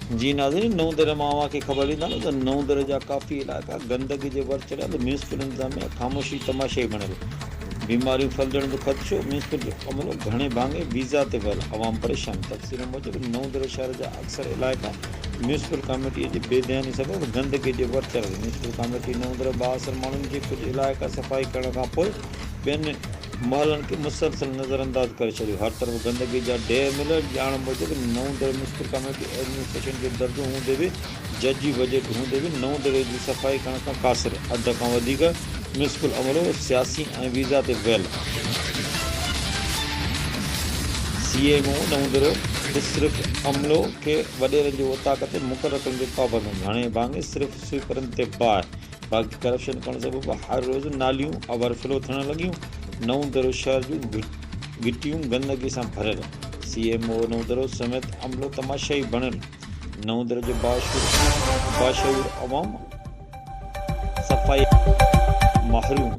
जी नाज़रीन, नऊं दर मां खे ख़बर ॾींदा न त नऊं दर जा काफ़ी इलाइक़ा गंदगी जे वर चढ़िया त म्यूनिसिपल इंतज़ामिया ख़ामोशी तमाशे बणियल। बीमारियूं फैलजण जो ख़दशो, म्यूनिसिपल अमलो घणे भाङे वीज़ा ते वियल, अवाम परेशान। तफ़सील मूजिबि नऊं दर शहर जा अक्सर इलाइक़ा म्यूनिसिपल कमेटीअ जी बेध्यानी सबबि गंदगी जे वर चढ़ियल। म्यूनिसिपल कमेटी नऊं दर बाअसर माण्हुनि जे कुझु इलाइक़ा सफ़ाई करण खां पोइ ॿियनि महलनि खे मुसलसल नज़रअंदाज करे छॾियो। हर तरफ़ गंदगी जा ढेर मिलियल। ॼाण मूजिबि नऊं दर म्यूनिसिपल कमेटी एडमिनिस्ट्रेशन जो दर्जो हूंदे बि, जजी बजट हूंदे बि नऊं दर जी सफ़ाई करण खां क़ासिर। अध खां वधीक म्यूनिसिपल अमलो सियासी ऐं वीज़ा ते वियल। CMO नऊं दर सिर्फ़ अमलो खे वॾेरनि जे उताक ते मुक़ररु करण जो पाबंद आहिनि। घणे भाङे सिर्फ़ स्वीपरनि ते बाहि। बाक़ी करप्शन करण सबबि हर रोज़ु नालियूं ओवरफ्लो थियण लॻियूं। नऊं दर शहर जूं घिटियूं गंदगी सां भरियल। CMO नऊं दर समेत अमलो तमाशाई बणियल। नऊं दर जो बाशऊर अवाम सफ़ाई माहिरूं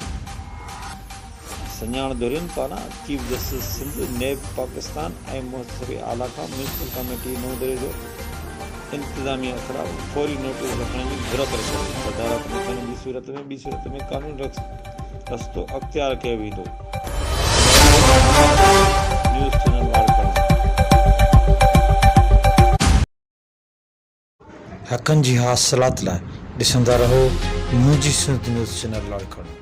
सञाण दुहिरियुनि पारां चीफ जस्टिस सिंध, नेब पाकिस्तान ऐं मुहतसिब आला खां म्यूनिसिपल कमेटी नऊं दर जो इंतज़ामिया ख़िलाफ़ फौरी नोटिस रखण जी घुर करे छॾी। सदारत में थियण जी सूरत में ॿी सूरत में कानूनी रस्तो अख़्तियार कयो वेंदो। News channel Larkana. हक़नि जी हासिलात लाइ ॾिसंदा रहो मुंहिंजी सिंध न्यूज़ चैनल लाड़काणा।